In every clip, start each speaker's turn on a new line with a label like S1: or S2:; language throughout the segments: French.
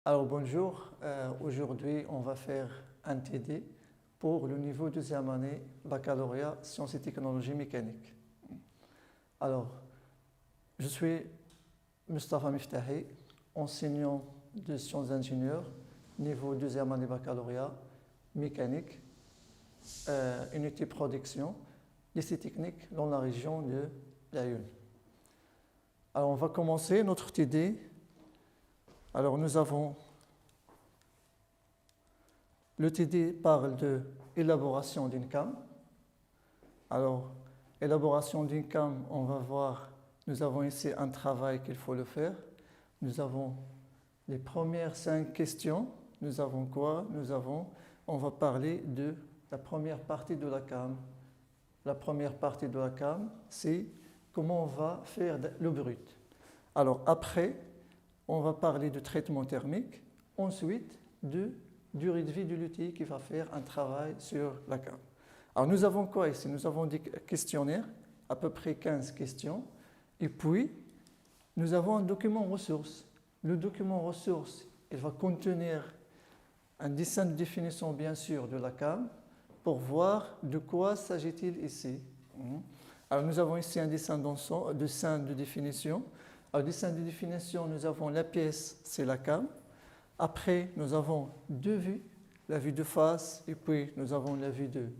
S1: Alors bonjour, aujourd'hui on va faire un TD pour le niveau deuxième année baccalauréat sciences et technologies mécaniques. Alors, je suis Mustafa Miftahi, enseignant de sciences d'ingénieur, niveau deuxième année baccalauréat mécanique, unité production, lycée technique dans la région de Laayoune. Alors on va commencer notre TD. Alors nous avons, le TD parle de élaboration d'une cam. Alors, élaboration d'une cam, on va voir, nous avons ici un travail qu'il faut le faire. Nous avons les premières 5 questions. Nous avons quoi? On va parler de la première partie de la cam. La première partie de la cam, c'est comment on va faire le brut. Alors après, on va parler de traitement thermique, ensuite de durée de vie de l'outil qui va faire un travail sur la cam. Alors nous avons quoi ici? Nous avons des questionnaires, à peu près 15 questions, et puis nous avons un document ressources. Le document ressources, il va contenir un dessin de définition bien sûr de la cam pour voir de quoi s'agit-il ici. Alors nous avons ici un dessin de définition. Alors, dessin de définition, nous avons la pièce, c'est la cam. Après, nous avons deux vues, la vue de face et puis nous avons la vue de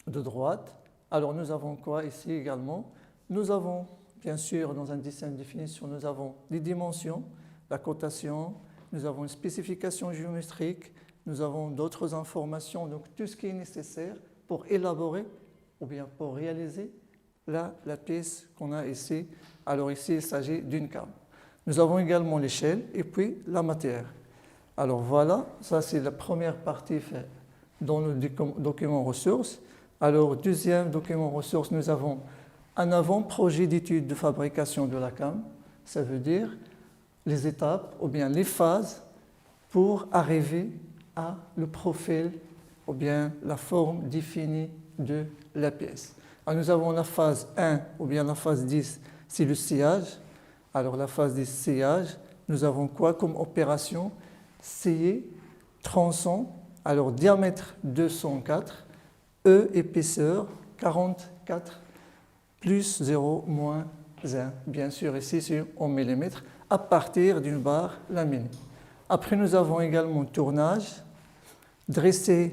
S1: droite. Alors, nous avons quoi ici également? Nous avons, bien sûr, dans un dessin de définition, nous avons les dimensions, la cotation, nous avons une spécification géométrique, nous avons d'autres informations, donc tout ce qui est nécessaire pour élaborer ou bien pour réaliser la pièce qu'on a ici. Alors ici, il s'agit d'une cam. Nous avons également l'échelle et puis la matière. Alors voilà, ça c'est la première partie faite dans le document ressources. Alors deuxième document ressources, nous avons un avant-projet d'étude de fabrication de la cam. Ça veut dire les étapes ou bien les phases pour arriver à le profil ou bien la forme définie de la pièce. Alors nous avons la phase 1 ou bien la phase 10, c'est le sciage. Alors la phase 10, sciage, nous avons quoi comme opération? Scier, tronçon, alors diamètre 204, épaisseur 44, plus 0, moins 1. Bien sûr ici c'est en millimètres, à partir d'une barre laminée. Après nous avons également tournage, dressé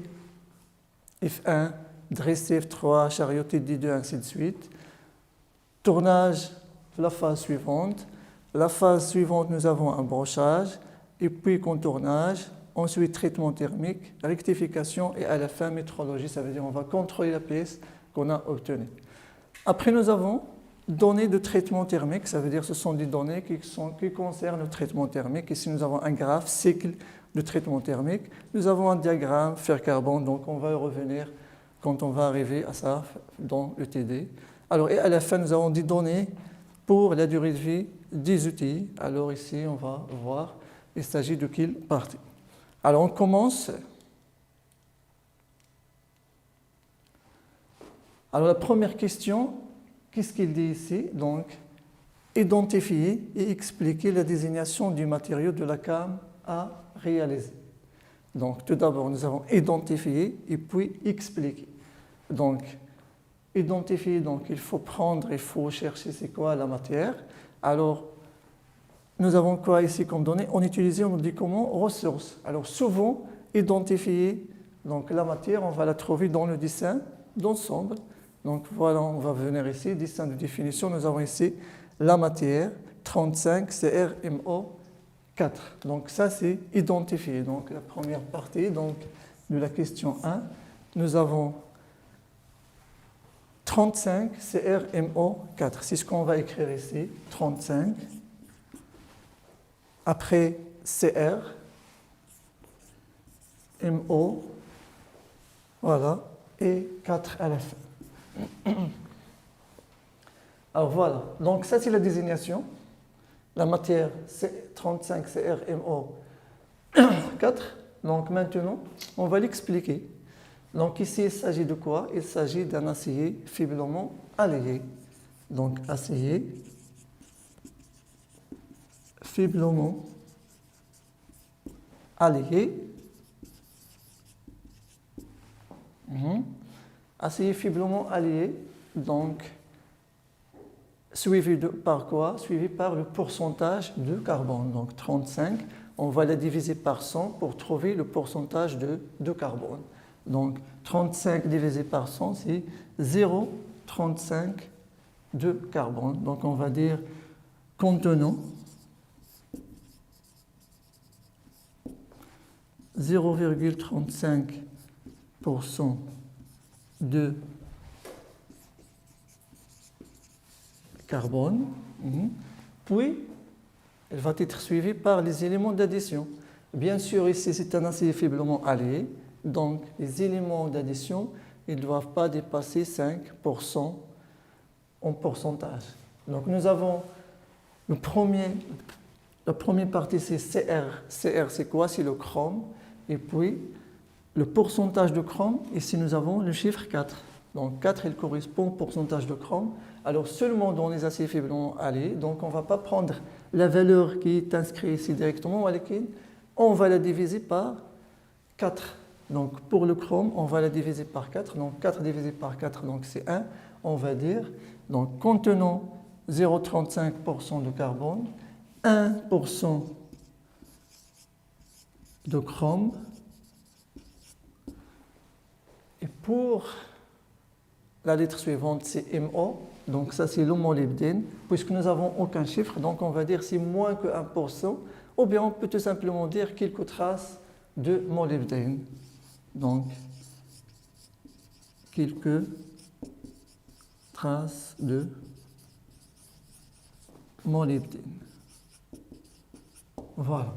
S1: F1, dressé F3, charioté D2, ainsi de suite. Tournage, la phase suivante. La phase suivante, nous avons un brochage, et puis contournage, ensuite traitement thermique, rectification et à la fin métrologie, ça veut dire on va contrôler la pièce qu'on a obtenue. Après, nous avons données de traitement thermique, ça veut dire ce sont des données qui concernent le traitement thermique. Ici, nous avons un graphe, cycle de traitement thermique. Nous avons un diagramme, fer carbone, donc on va y revenir quand on va arriver à ça dans le TD. Alors, et à la fin, nous avons des données pour la durée de vie des outils. Alors ici, on va voir, il s'agit de quelle partie. Alors, on commence. Alors, la première question, qu'est-ce qu'il dit ici? Donc, identifier et expliquer la désignation du matériau de la cam à réaliser. Donc, tout d'abord, nous avons identifié et puis expliquer. Donc, identifier, donc il faut chercher c'est quoi la matière. Alors, nous avons quoi ici comme données? On nous dit comment? Ressources. Alors, souvent, identifier donc, la matière, on va la trouver dans le dessin d'ensemble. Donc, voilà, on va venir ici, dessin de définition. Nous avons ici la matière, 35 CrMO 4. Donc, ça, c'est identifier. Donc, la première partie donc, de la question 1, nous avons 35 CrMO4. C'est ce qu'on va écrire ici, 35. Après Cr, MO, voilà, et 4 à la fin. Alors voilà, donc ça c'est la désignation. La matière c'est 35 CrMO4. Donc maintenant, on va l'expliquer. Donc ici, il s'agit de quoi? Il s'agit d'un acier faiblement allié. Donc acier faiblement allié. Acier faiblement allié, donc suivi par quoi? Suivi par le pourcentage de carbone. Donc 35, on va la diviser par 100 pour trouver le pourcentage de carbone. Donc 35 divisé par 100, c'est 0,35 de carbone. Donc on va dire contenant 0,35% de carbone, puis elle va être suivie par les éléments d'addition. Bien sûr, ici, c'est un acier faiblement allié, donc les éléments d'addition, ils ne doivent pas dépasser 5% en pourcentage. Donc nous avons la première partie, c'est Cr. Cr, c'est quoi? C'est le chrome. Et puis, le pourcentage de chrome, ici nous avons le chiffre 4. Donc 4, il correspond au pourcentage de chrome. Alors seulement dans les aciers faiblement alliés, donc on ne va pas prendre la valeur qui est inscrite ici directement, on va la diviser par 4. Donc pour le chrome, on va la diviser par 4. Donc 4 divisé par 4, donc c'est 1. On va dire, donc contenant 0,35% de carbone, 1% de chrome. Et pour la lettre suivante, c'est MO. Donc ça, c'est le molybdène. Puisque nous n'avons aucun chiffre, donc on va dire c'est moins que 1%. Ou bien on peut tout simplement dire quelques traces de molybdène. Donc, quelques traces de molybdène. Voilà.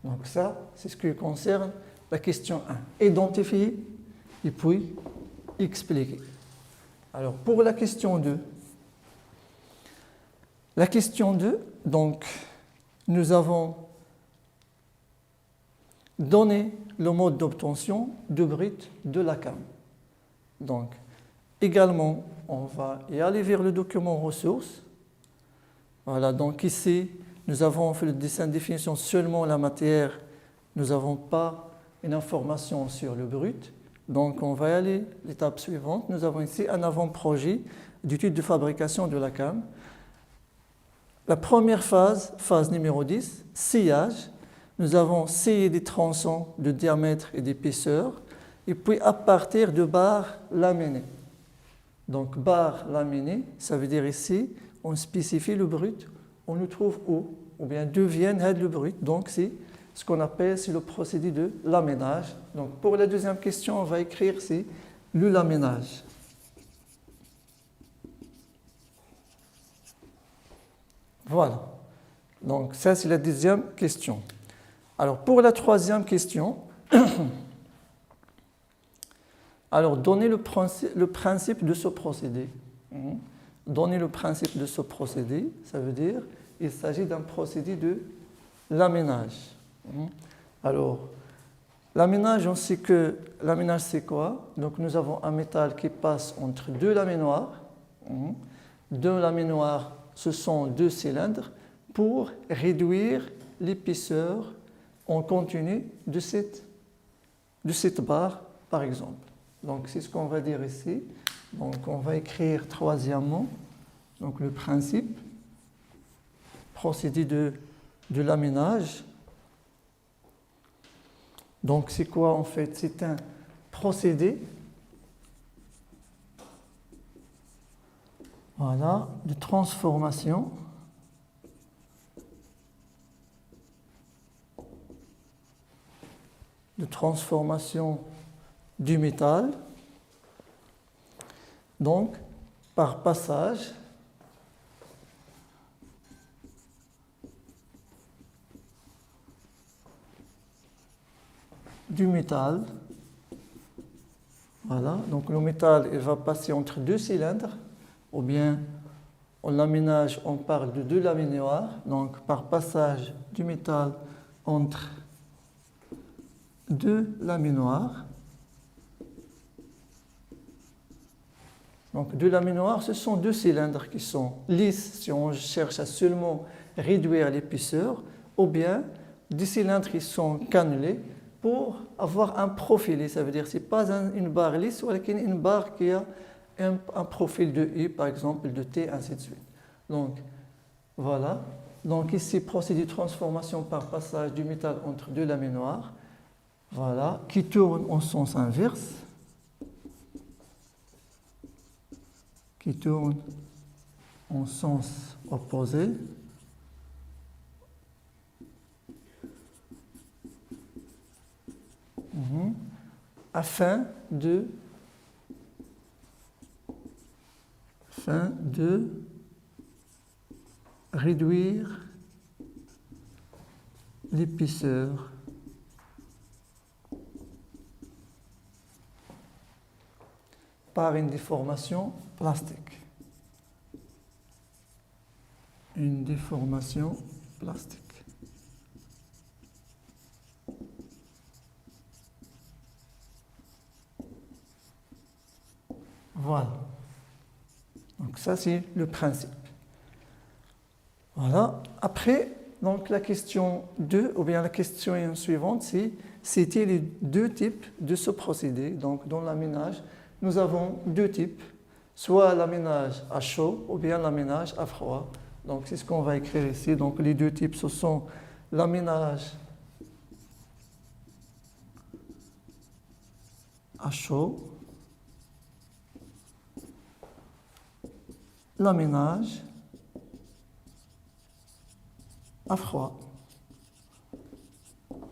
S1: Donc ça, c'est ce qui concerne la question 1. Identifier et puis expliquer. Alors pour la question 2, donc nous avons donné le mode d'obtention de brut de la cam. Donc également, on va y aller vers le document ressources. Voilà, donc ici, nous avons fait le dessin de définition seulement la matière, nous n'avons pas une information sur le brut. Donc on va y aller à l'étape suivante. Nous avons ici un avant-projet d'étude de fabrication de la cam. La première phase, phase numéro 10, sciage. Nous avons scié des tronçons de diamètre et d'épaisseur, et puis à partir de barres laminées. Donc barres laminées, ça veut dire ici, on spécifie le brut, on le trouve où? Ou bien d'où vient le brut. Donc c'est ce qu'on appelle, c'est le procédé de laminage. Donc pour la deuxième question, on va écrire c'est le laminage. Voilà. Donc ça, c'est la deuxième question. Alors pour la troisième question, alors donner le principe de ce procédé. Donner le principe de ce procédé, ça veut dire qu'il s'agit d'un procédé de laminage. Alors, laminage, on sait que laminage, c'est quoi? Donc nous avons un métal qui passe entre deux laminoirs. Deux laminoirs, ce sont deux cylindres pour réduire l'épaisseur en continu de cette barre, par exemple. Donc c'est ce qu'on va dire ici. Donc on va écrire troisièmement donc le principe, procédé de laminage. Donc c'est quoi en fait? C'est un procédé de transformation du métal, donc par passage du métal. Voilà, donc le métal il va passer entre deux cylindres, ou bien en laminage on parle de deux laminoirs, donc par passage du métal entre deux laminoirs. Donc deux laminoirs, ce sont deux cylindres qui sont lisses si on cherche à seulement réduire l'épaisseur, ou bien des cylindres qui sont cannelés pour avoir un profil. Ça veut dire que ce n'est pas une barre lisse, mais une barre qui a un profil de I, par exemple, de T, ainsi de suite. Donc, voilà. Donc ici, procédé de transformation par passage du métal entre deux laminoirs, voilà, qui tourne en sens inverse, qui tourne en sens opposé. Afin de réduire l'épaisseur par une déformation plastique. Une déformation plastique. Voilà. Donc ça, c'est le principe. Voilà. Après, donc la question 2, ou bien la question suivante, c'est c'était les deux types de ce procédé. Donc dans l'aménage, nous avons deux types, soit l'aménage à chaud ou bien l'aménage à froid. Donc c'est ce qu'on va écrire ici. Donc les deux types, ce sont l'aménage à chaud, l'aménage à froid.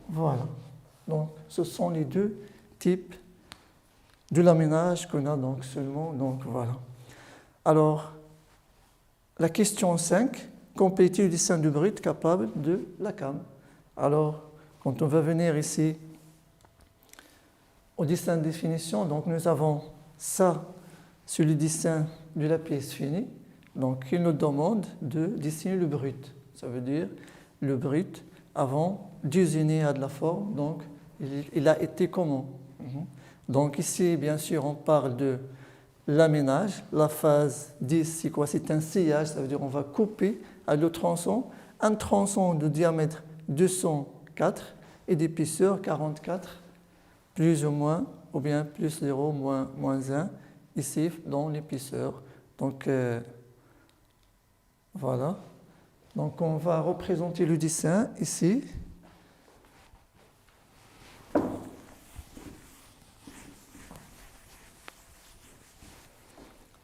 S1: Voilà. Donc, ce sont les deux types de l'aménage qu'on a donc seulement. Donc, voilà. Alors, la question 5, compléter le dessin du brut capable de la cam. Alors, quand on va venir ici au dessin de définition, donc nous avons ça sur le dessin de la pièce finie. Donc, il nous demande de dessiner le brut. Ça veut dire le brut avant d'usiner à de la forme. Donc, il a été comment? Donc, ici, bien sûr, on parle de l'aménage. La phase 10, c'est quoi? C'est un sciage. Ça veut dire qu'on va couper à le tronçon. Un tronçon de diamètre 204 et d'épaisseur 44, plus ou bien plus 0, moins 1, ici, dans l'épaisseur. Donc, voilà. Donc, on va représenter le dessin ici.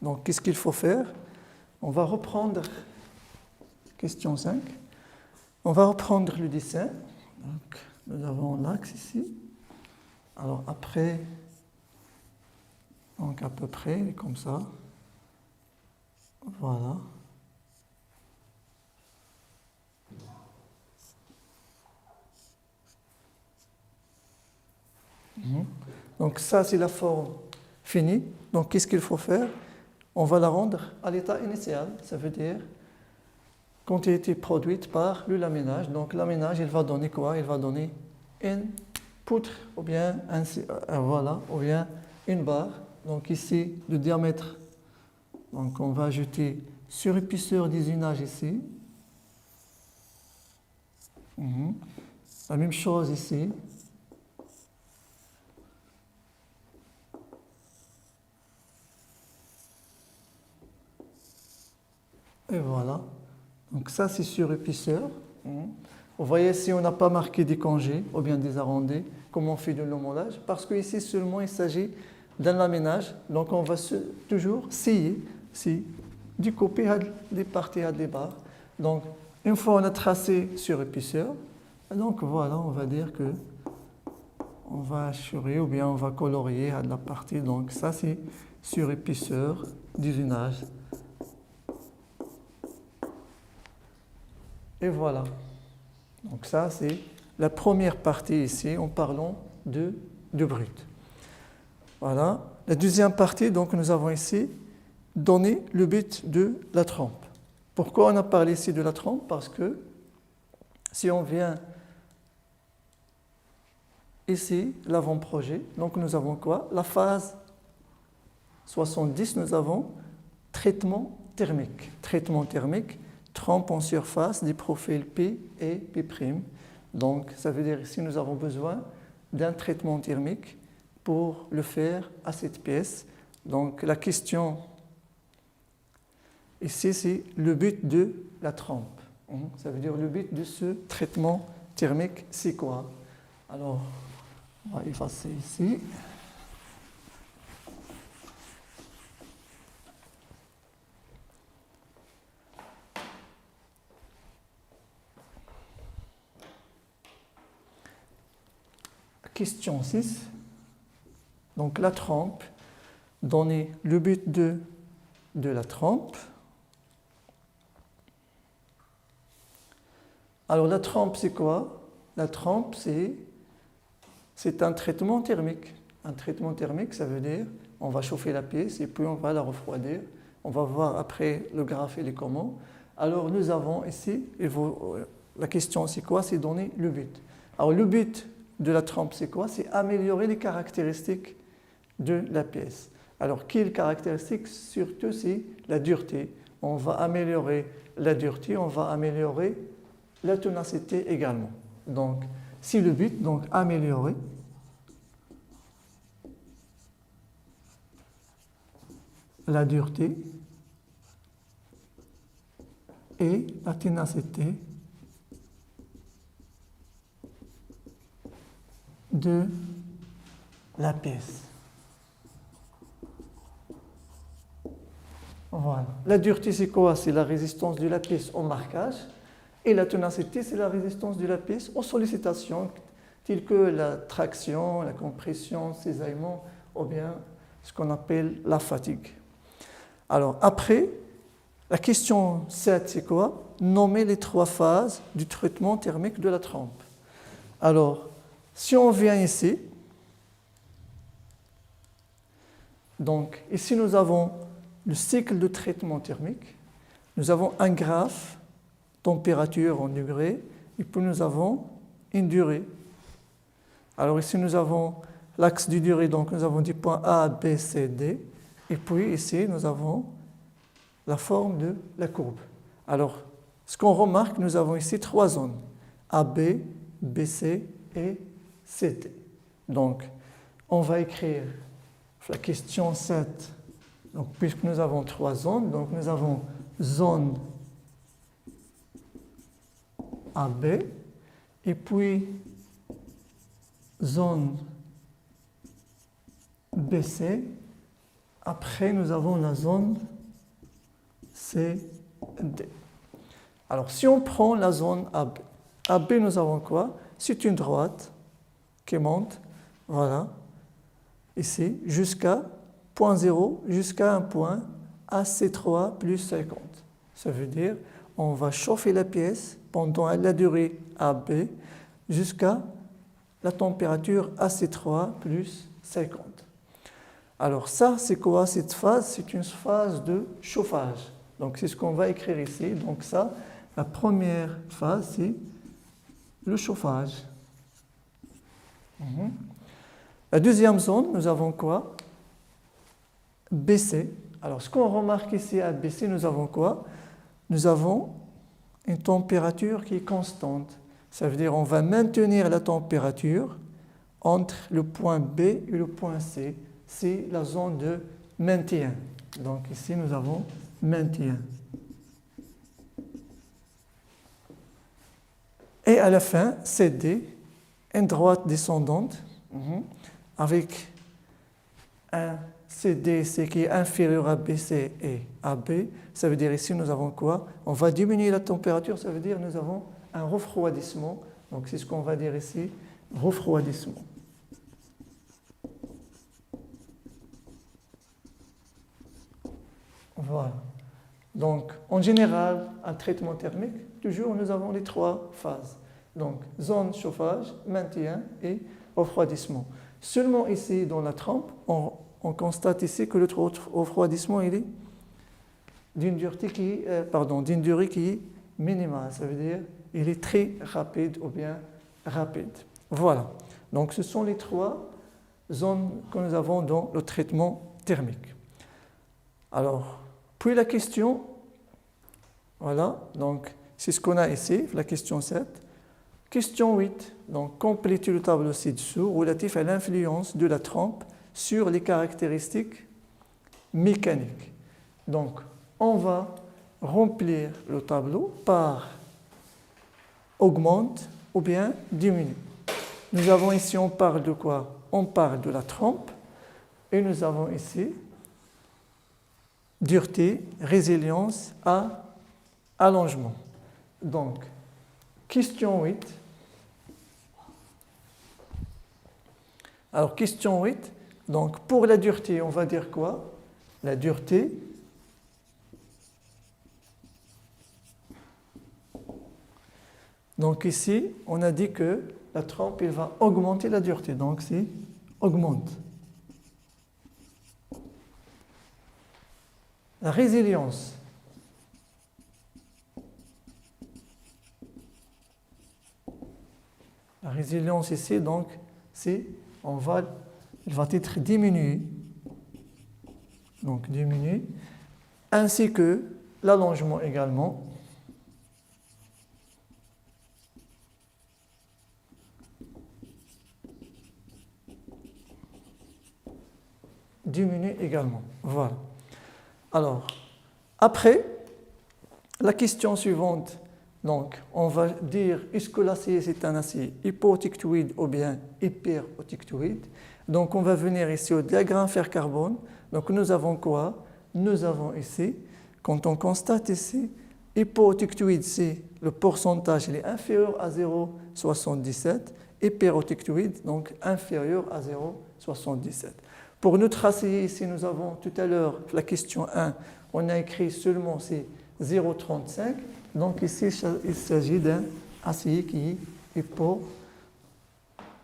S1: Donc, qu'est-ce qu'il faut faire? On va reprendre, question 5, on va reprendre le dessin. Donc, nous avons l'axe ici. Alors, après, donc à peu près, comme ça. Voilà. Donc ça, c'est la forme finie. Donc qu'est-ce qu'il faut faire? On va la rendre à l'état initial. Ça veut dire quand elle a été produite par le laminage. Donc l'aménage, il va donner quoi? Il va donner une poutre ou bien, voilà, ou bien une barre. Donc ici, le diamètre. Donc on va ajouter sur épaisseur d'usinage ici. La même chose ici. Et voilà. Donc ça, c'est sur épaisseur. Vous voyez, si on n'a pas marqué des congés ou bien des arrondis, comme on fait de l'homolage, parce qu'ici seulement il s'agit d'un laminage. Donc on va toujours scier, découper des parties à des barres. Donc une fois on a tracé sur épaisseur, donc voilà, on va dire que on va assurer ou bien on va colorier à la partie. Donc ça, c'est sur épaisseur d'usinage. Et voilà. Donc ça, c'est la première partie ici en parlant de brut. Voilà. La deuxième partie, donc nous avons ici donné le but de la trempe. Pourquoi on a parlé ici de la trempe? Parce que si on vient ici, l'avant-projet, donc nous avons quoi? La phase 70, nous avons traitement thermique. Traitement thermique, trompe en surface des profils P et P'. Donc, ça veut dire ici nous avons besoin d'un traitement thermique pour le faire à cette pièce. Donc, la question ici, c'est le but de la trompe. Ça veut dire le but de ce traitement thermique, c'est quoi? Alors, on va effacer ici. Question 6. Donc la trempe, donner le but de la trempe. Alors la trempe, c'est quoi? La trempe, c'est un traitement thermique. Un traitement thermique, ça veut dire on va chauffer la pièce et puis on va la refroidir. On va voir après le graphe et les comment. Alors nous avons ici, la question c'est quoi? C'est donner le but. Alors le but de la trempe, c'est quoi? C'est améliorer les caractéristiques de la pièce. Alors, quelles caractéristiques? Surtout, c'est la dureté. On va améliorer la dureté, on va améliorer la ténacité également. Donc, c'est le but, donc améliorer la dureté et la ténacité de la pièce. Voilà. La dureté, c'est quoi? C'est la résistance de la pièce au marquage. Et la ténacité, c'est la résistance de la pièce aux sollicitations, telles que la traction, la compression, le cisaillement, ou bien ce qu'on appelle la fatigue. Alors, après, la question 7, c'est quoi? Nommer les 3 phases du traitement thermique de la trempe. Alors, si on vient ici, donc ici nous avons le cycle de traitement thermique, nous avons un graphe, température en degrés, et puis nous avons une durée. Alors ici nous avons l'axe du durée, donc nous avons des points A, B, C, D, et puis ici nous avons la forme de la courbe. Alors ce qu'on remarque, nous avons ici 3 zones, AB, BC et CD. Donc on va écrire la question 7. Donc, puisque nous avons 3 zones, donc nous avons zone AB et puis zone BC. Après, nous avons la zone CD. Alors, si on prend la zone AB, AB, nous avons quoi? C'est une droite qui monte, voilà, ici, jusqu'à point 0, jusqu'à un point AC3 plus 50. Ça veut dire on va chauffer la pièce pendant la durée AB jusqu'à la température AC3 plus 50. Alors ça, c'est quoi cette phase? C'est une phase de chauffage. Donc c'est ce qu'on va écrire ici. Donc ça, la première phase, c'est le chauffage. La deuxième zone, nous avons quoi? BC. Alors, ce qu'on remarque ici à BC, nous avons quoi? Nous avons une température qui est constante. Ça veut dire qu'on va maintenir la température entre le point B et le point C. C'est la zone de maintien. Donc ici, nous avons maintien. Et à la fin, CD, une droite descendante avec un CDC qui est inférieur à BC et AB, ça veut dire ici nous avons quoi? On va diminuer la température, ça veut dire nous avons un refroidissement. Donc c'est ce qu'on va dire ici, refroidissement. Voilà. Donc en général, un traitement thermique, toujours nous avons les 3 phases. Donc zone chauffage, maintien et refroidissement. Seulement ici dans la trempe, on constate ici que le refroidissement il est d'une durée qui est minimale. Ça veut dire qu'il est très rapide ou bien rapide. Voilà. Donc ce sont les 3 zones que nous avons dans le traitement thermique. Alors, puis la question, Voilà, donc c'est ce qu'on a ici, la question 7. Question 8, donc complétez le tableau ci-dessous relatif à l'influence de la trempe sur les caractéristiques mécaniques. Donc, on va remplir le tableau par augmente ou bien diminue. Nous avons ici, on parle de quoi? On parle de la trempe et nous avons ici dureté, résilience à allongement. Donc, question 8. Alors, question 8. Donc, pour la dureté, on va dire quoi? La dureté donc ici, on a dit que la trempe, elle va augmenter la dureté. Donc, c'est augmente. La résilience. La résilience ici, donc, c'est, elle va être diminuée. Donc, diminuée. Ainsi que l'allongement également. Diminue également. Voilà. Alors, après, la question suivante, donc, on va dire est-ce que l'acier c'est un acier hypotictoïde ou bien hyperotictoïde. Donc, on va venir ici au diagramme fer-carbone. Donc, nous avons quoi? Nous avons ici, quand on constate ici, hypotictoïde, c'est le pourcentage, il est inférieur à 0,77. Hyperotictoïde, donc inférieur à 0,77. Pour notre acier, ici, nous avons tout à l'heure, la question 1, on a écrit seulement c'est 0,35. Donc ici, il s'agit d'un acier qui est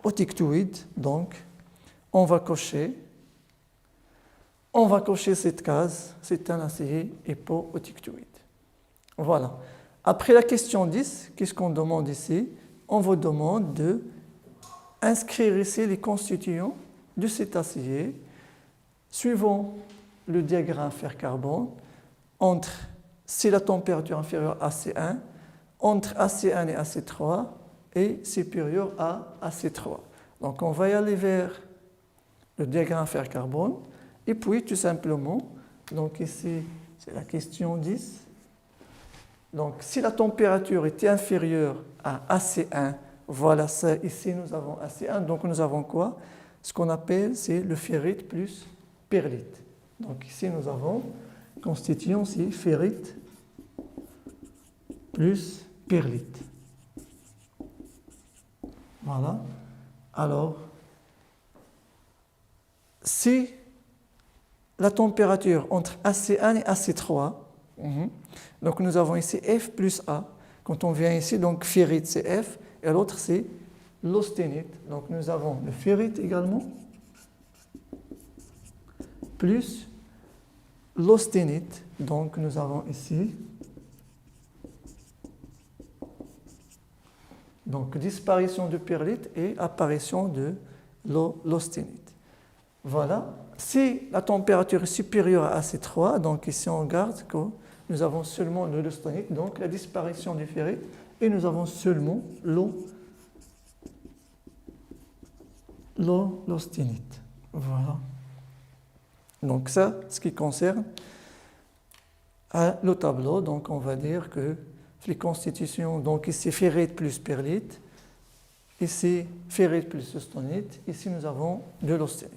S1: hypotictoïde. Donc, on va cocher cette case, c'est un acier hypotictoïde. Voilà. Après la question 10, qu'est-ce qu'on demande ici? On vous demande de inscrire ici les constituants de cet acier suivant le diagramme fer-carbone entre, si la température inférieure à AC1, entre AC1 et AC3 et supérieure à AC3. Donc on va y aller vers le diagramme fer-carbone et puis tout simplement, donc ici c'est la question 10. Donc si la température était inférieure à AC1, voilà ça, ici nous avons AC1, donc nous avons quoi? Ce qu'on appelle c'est le ferrite plus perlite. Donc ici nous avons constituant c'est ferrite plus perlite. Voilà. Alors, si la température entre AC1 et AC3, donc nous avons ici F plus A. Quand on vient ici, donc ferrite c'est F et l'autre c'est l'austénite. Donc nous avons le ferrite également plus l'austénite. Donc nous avons ici donc disparition de perlite et apparition de l'austénite. Voilà. Si la température est supérieure à AC3, donc ici on garde que nous avons seulement de l'austénite, donc la disparition du ferrite, et nous avons seulement l'austénite. Voilà. Donc ça, ce qui concerne le tableau, donc on va dire que les constitutions, donc ici ferrite plus perlite, ici ferrite plus austénite, ici nous avons de l'austénite.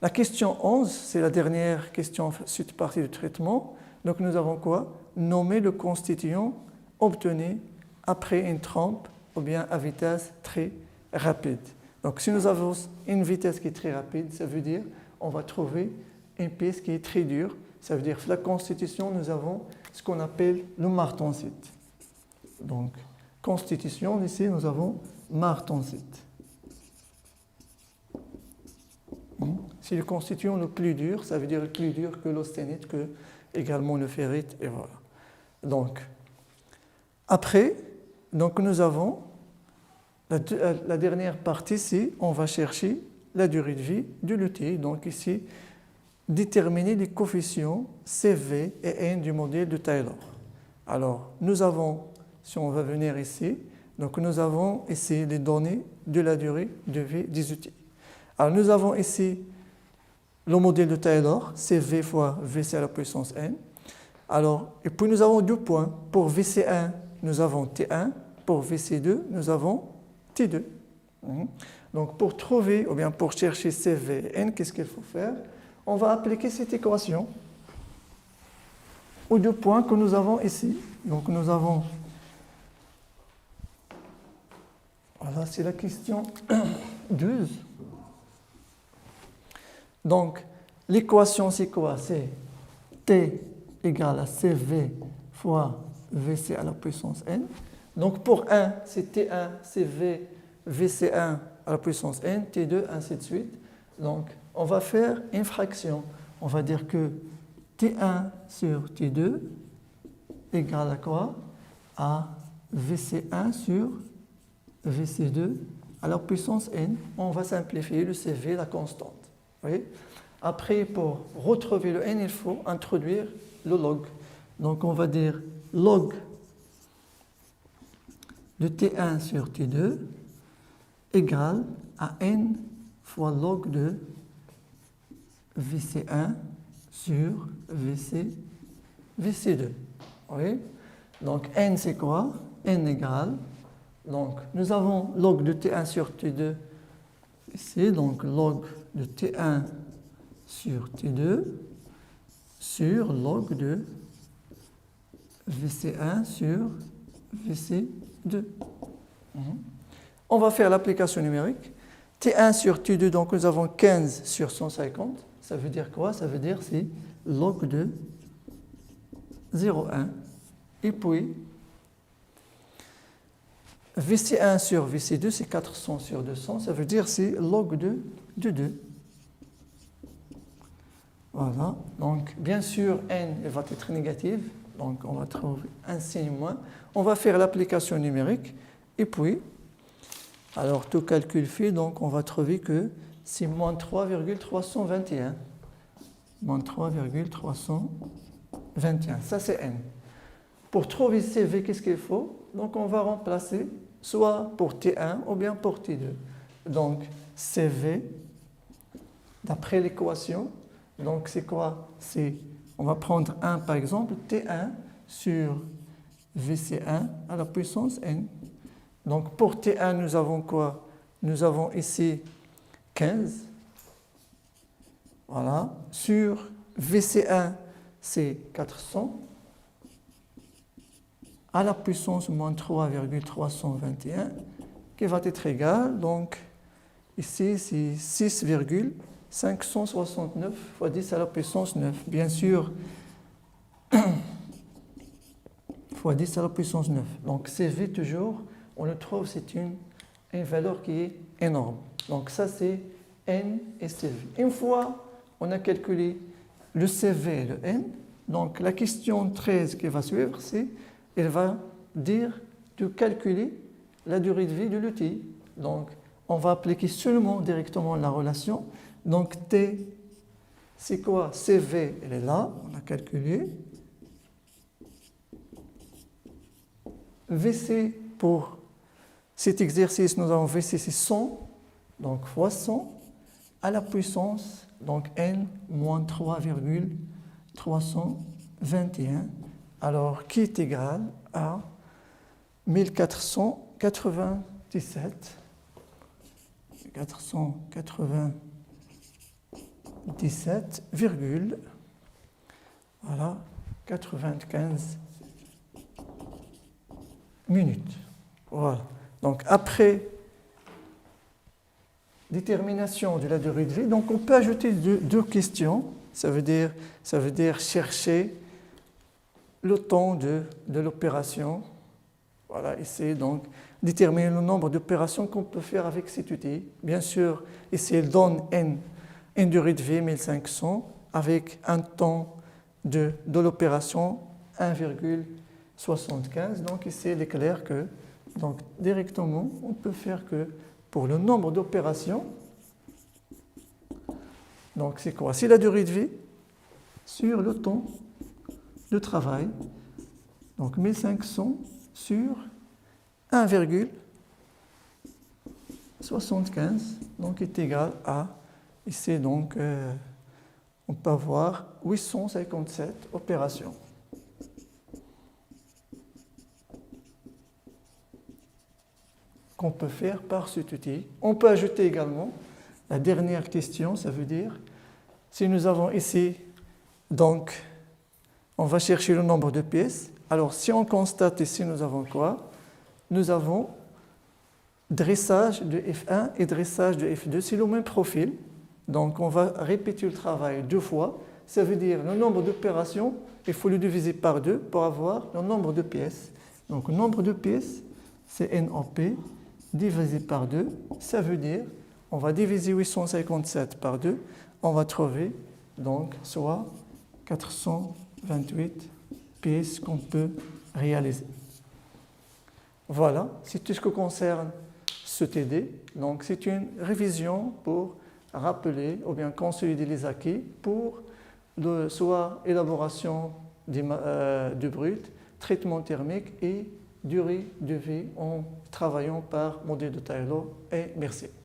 S1: La question 11, c'est la dernière question cette partie du traitement. Donc nous avons quoi? Nommer le constituant obtenu après une trempe ou bien à vitesse très rapide. Donc si nous avons une vitesse qui est très rapide, ça veut dire on va trouver une pièce qui est très dure. Ça veut dire que la constitution, nous avons ce qu'on appelle le martensite. Donc, constitution, ici, nous avons martensite. C'est le constituant le plus dur, ça veut dire le plus dur que l'austénite, que également le ferrite, et voilà. Donc, après, donc nous avons la dernière partie, ici, on va chercher la durée de vie de l'outil. Donc ici, déterminer les coefficients CV et N du modèle de Taylor. Alors, nous avons, si on va venir ici, donc nous avons ici les données de la durée de vie des outils. Alors, nous avons ici le modèle de Taylor, c'est V fois Vc à la puissance n. Alors, et puis nous avons 2 points. Pour Vc1, nous avons T1. Pour Vc2, nous avons T2. Donc, pour trouver, ou bien pour chercher Cv et n, qu'est-ce qu'il faut faire? On va appliquer cette équation aux 2 points que nous avons ici. Donc, nous avons... Voilà, c'est la question 12. Donc, l'équation, c'est quoi? C'est T égale à Cv fois Vc à la puissance n. Donc, pour 1, c'est T1, Cv, Vc1 à la puissance n, T2, ainsi de suite. Donc, on va faire une fraction. On va dire que T1 sur T2 égale à quoi? À Vc1 sur Vc2 à la puissance n. On va simplifier le Cv, la constante. Vous voyez? Après, pour retrouver le n, il faut introduire le log. Donc, on va dire log de T1 sur T2 égale à n fois log de Vc1 sur Vc2. Oui. Donc, n, c'est quoi? N égale. Donc, nous avons log de T1 sur T2 ici. Donc, log de T1 sur T2 sur log de Vc1 sur Vc2. On va faire l'application numérique. T1 sur T2, donc nous avons 15 sur 150. Ça veut dire quoi? Ça veut dire c'est log de 0,1. Et puis, Vc1 sur Vc2, c'est 400 sur 200. Ça veut dire c'est log de 2. Voilà. Donc, bien sûr, n va être négative. Donc, on va trouver un signe moins. On va faire l'application numérique. Et puis, alors, tout calcul fait, donc on va trouver que c'est moins 3,321. Moins 3,321. Ça, c'est n. Pour trouver Cv, qu'est-ce qu'il faut? Donc, on va remplacer soit pour T1 ou bien pour T2. Donc, Cv, d'après l'équation, donc c'est quoi? On va prendre 1 par exemple, T1 sur Vc1 à la puissance n. Donc, pour T1, nous avons quoi? Nous avons ici 15. Voilà. Sur Vc1, c'est 400. À la puissance moins 3,321, qui va être égal, donc, ici, c'est 6,569 fois 10 à la puissance 9. Bien sûr, fois 10 à la puissance 9. Donc, Cv, toujours, on le trouve, c'est une valeur qui est énorme. Donc, ça, c'est n et Cv. Une fois on a calculé le Cv et le n, donc la question 13 qui va suivre, elle va dire de calculer la durée de vie de l'outil. Donc, on va appliquer seulement directement la relation. Donc, T, c'est quoi? Cv, elle est là, on a calculé. Vc, pour cet exercice, nous avons Vc, c'est 100, donc fois 100, à la puissance, donc n moins 3,321, alors qui est égal à 1497, 497, voilà, 95 minutes. Voilà. Donc après détermination de la durée de vie, donc on peut ajouter deux questions. Ça veut dire chercher le temps de l'opération. Voilà, essayer donc déterminer le nombre d'opérations qu'on peut faire avec cet outil. Bien sûr, ici il donne une durée de vie 1500 avec un temps de l'opération 1,75. Donc ici il est clair que donc, directement on peut faire que pour le nombre d'opérations, donc c'est quoi? C'est la durée de vie sur le temps de travail Donc 1500 sur 1,75, donc est égal à, ici donc, on peut avoir 857 opérations. Qu'on peut faire par cet outil. On peut ajouter également la dernière question, ça veut dire, si nous avons ici, donc, on va chercher le nombre de pièces. Alors, si on constate ici, nous avons quoi? Nous avons dressage de F1 et dressage de F2. C'est le même profil. Donc, on va répéter le travail 2 fois. Ça veut dire le nombre d'opérations, il faut le diviser par 2 pour avoir le nombre de pièces. Donc, le nombre de pièces, c'est NOP divisé par 2. Ça veut dire, on va diviser 857 par 2. On va trouver, donc, soit 428 pièces qu'on peut réaliser. Voilà, c'est tout ce qui concerne ce TD. Donc, c'est une révision pour rappeler ou bien consolider les acquis pour soit élaboration du brut, traitement thermique et durée de vie en travaillant par modèle de Taylor. Et merci.